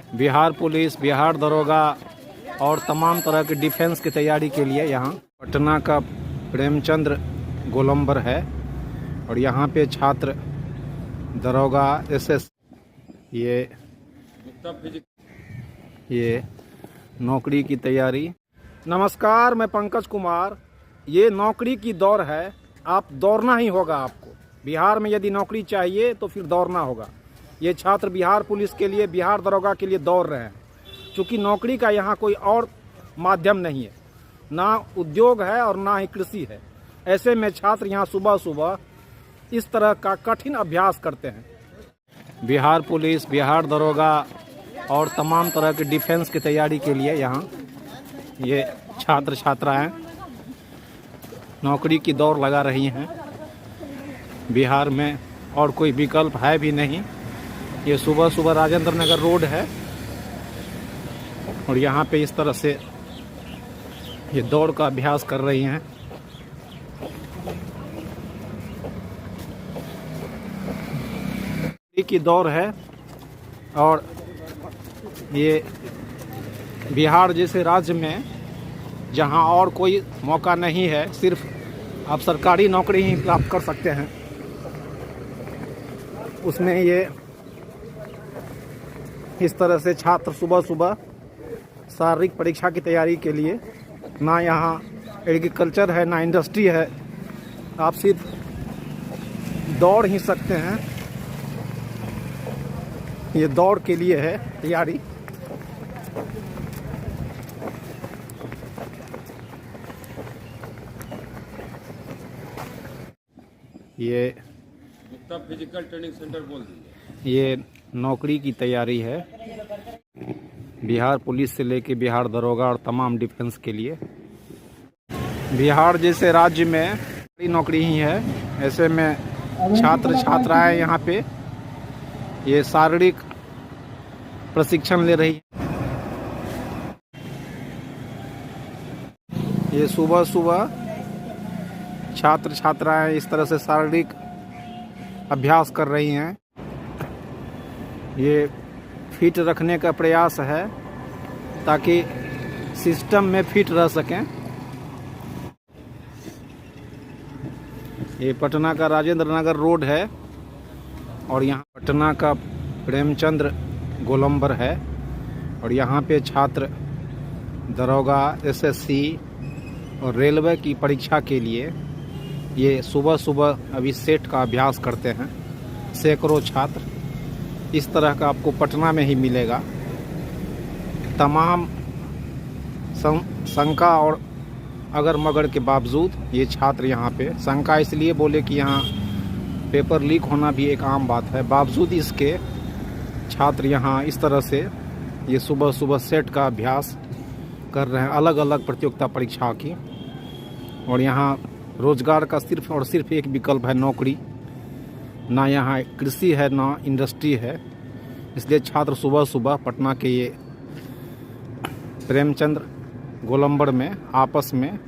Bihar police, Bihar दरोगा और तमाम तरह के डिफेंस की तैयारी के लिए यहाँ पटना का प्रेमचंद्र गोलंबर है और यहाँ पे छात्र दरोगा एसएस ये नौकरी की तैयारी। नमस्कार, मैं पंकज कुमार। ये नौकरी की दौड़ है, आप दौड़ना ही होगा। आपको बिहार में यदि नौकरी चाहिए तो फिर दौड़ना होगा। ये छात्र बिहार पुलिस के लिए, बिहार दरोगा के लिए दौड़ रहे हैं, क्योंकि नौकरी का यहाँ कोई और माध्यम नहीं है, ना उद्योग है और ना ही कृषि है। ऐसे में छात्र यहाँ सुबह सुबह इस तरह का कठिन अभ्यास करते हैं। बिहार पुलिस, बिहार दरोगा और तमाम तरह के डिफेंस की तैयारी के लिए यहाँ ये छात्र छात्राएं नौकरी की दौड़ लगा रही हैं। बिहार में और कोई विकल्प है भी नहीं। ये सुबह सुबह राजेंद्र नगर रोड है और यहाँ पे इस तरह से ये दौड़ का अभ्यास कर रही हैं। की दौड़ है और ये बिहार जैसे राज्य में जहाँ और कोई मौका नहीं है, सिर्फ आप सरकारी नौकरी ही प्राप्त कर सकते हैं, उसमें ये इस तरह से छात्र सुबह सुबह शारीरिक परीक्षा की तैयारी के लिए, ना यहाँ एग्रीकल्चर है ना इंडस्ट्री है, आप सिर्फ दौड़ ही सकते हैं। ये दौड़ के लिए है तैयारी। ये गुप्ता फिजिकल ट्रेनिंग सेंटर बोल दीजिए। ये नौकरी की तैयारी है बिहार पुलिस से लेके बिहार दरोगा और तमाम डिफेंस के लिए। बिहार जैसे राज्य में नौकरी ही है, ऐसे में छात्र छात्राएं यहाँ पे ये शारीरिक प्रशिक्षण ले रही है। ये सुबह सुबह छात्र छात्राएं इस तरह से शारीरिक अभ्यास कर रही हैं। ये फिट रखने का प्रयास है ताकि सिस्टम में फिट रह सकें। ये पटना का राजेंद्र नगर रोड है और यहाँ पटना का प्रेमचंद्र गोलंबर है और यहाँ पे छात्र दरोगा, एसएससी और रेलवे की परीक्षा के लिए ये सुबह सुबह अभी सेट का अभ्यास करते हैं। सैकड़ों छात्र इस तरह का आपको पटना में ही मिलेगा। तमाम शंका और अगर मगर के बावजूद ये छात्र यहाँ पे, शंका इसलिए बोले कि यहाँ पेपर लीक होना भी एक आम बात है, बावजूद इसके छात्र यहाँ इस तरह से ये सुबह सुबह सेट का अभ्यास कर रहे हैं, अलग अलग प्रतियोगिता परीक्षाओं की। और यहाँ रोजगार का सिर्फ और सिर्फ एक विकल्प है, नौकरी। ना यहाँ कृषि है ना इंडस्ट्री है, इसलिए छात्र सुबह सुबह पटना के ये प्रेमचंद्र गोलंबर में आपस में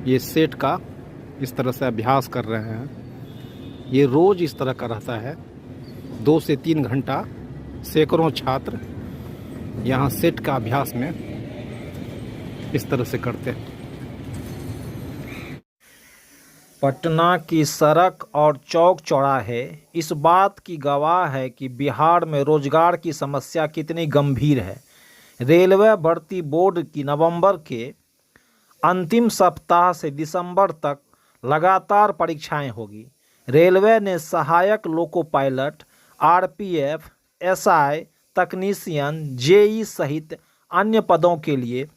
ये सेट का इस तरह से अभ्यास कर रहे हैं। ये रोज़ इस तरह का रहता है, 2 से 3 घंटा सैकड़ों छात्र यहाँ सेट का अभ्यास में इस तरह से करते हैं। पटना की सड़क और चौक चौराहे इस बात की गवाह है कि बिहार में रोजगार की समस्या कितनी गंभीर है। रेलवे भर्ती बोर्ड की नवंबर के अंतिम सप्ताह से दिसंबर तक लगातार परीक्षाएं होगी। रेलवे ने सहायक लोको पायलट, आरपीएफ, एसआई, तकनीशियन, जेई सहित अन्य पदों के लिए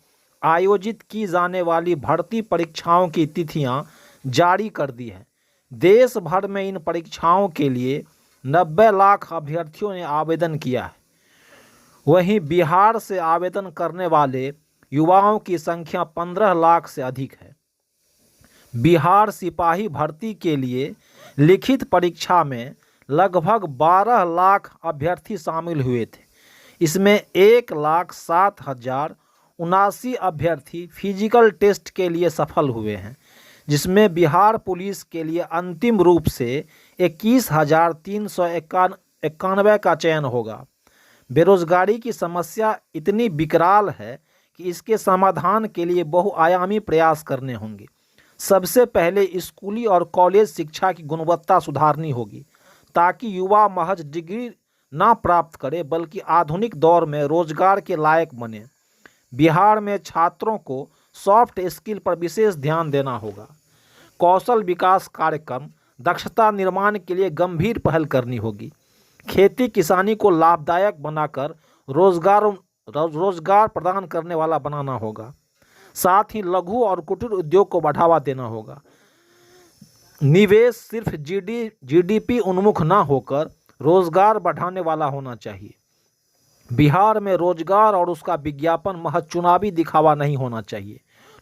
आयोजित की जाने वाली भर्ती परीक्षाओं की तिथियां जारी कर दी है। देश भर में इन परीक्षाओं के लिए 90 लाख अभ्यर्थियों ने आवेदन किया है। वहीं बिहार से आवेदन करने वाले युवाओं की संख्या 15 लाख से अधिक है। बिहार सिपाही भर्ती के लिए लिखित परीक्षा में लगभग 12 लाख अभ्यर्थी शामिल हुए थे। इसमें 1,07,079 अभ्यर्थी फिजिकल टेस्ट के लिए सफल हुए हैं, जिसमें बिहार पुलिस के लिए अंतिम रूप से 21,391 का चयन होगा। बेरोजगारी की समस्या इतनी विकराल है कि इसके समाधान के लिए बहुआयामी प्रयास करने होंगे। सबसे पहले स्कूली और कॉलेज शिक्षा की गुणवत्ता सुधारनी होगी ताकि युवा महज डिग्री ना प्राप्त करे बल्कि आधुनिक दौर में रोजगार के लायक बने। बिहार में छात्रों को सॉफ्ट स्किल पर विशेष ध्यान देना होगा। कौशल विकास कार्यक्रम, दक्षता निर्माण के लिए गंभीर पहल करनी होगी। खेती किसानी को लाभदायक बनाकर रोजगार प्रदान करने वाला बनाना होगा। साथ ही लघु और कुटीर उद्योग को बढ़ावा देना होगा। निवेश सिर्फ जीडीपी उन्मुख ना होकर रोजगार बढ़ाने वाला होना चाहिए। बिहार में रोजगार और उसका विज्ञापन महज चुनावी दिखावा नहीं होना चाहिए।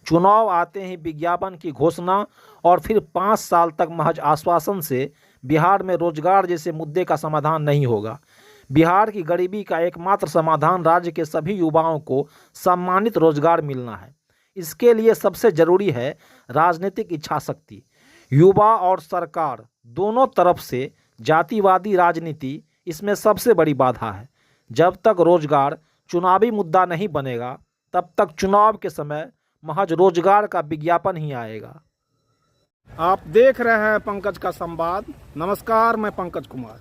चुनाव आते ही विज्ञापन की घोषणा और फिर 5 साल तक महज आश्वासन से बिहार में रोजगार जैसे मुद्दे का समाधान नहीं होगा। बिहार की गरीबी का एकमात्र समाधान राज्य के सभी युवाओं को सम्मानित रोजगार मिलना है। इसके लिए सबसे जरूरी है राजनीतिक इच्छाशक्ति। युवा और सरकार दोनों तरफ से जातिवादी राजनीति इसमें सबसे बड़ी बाधा है। जब तक रोजगार चुनावी मुद्दा नहीं बनेगा तब तक चुनाव के समय महज रोजगार का विज्ञापन ही आएगा। आप देख रहे हैं पंकज का संवाद। नमस्कार, मैं पंकज कुमार।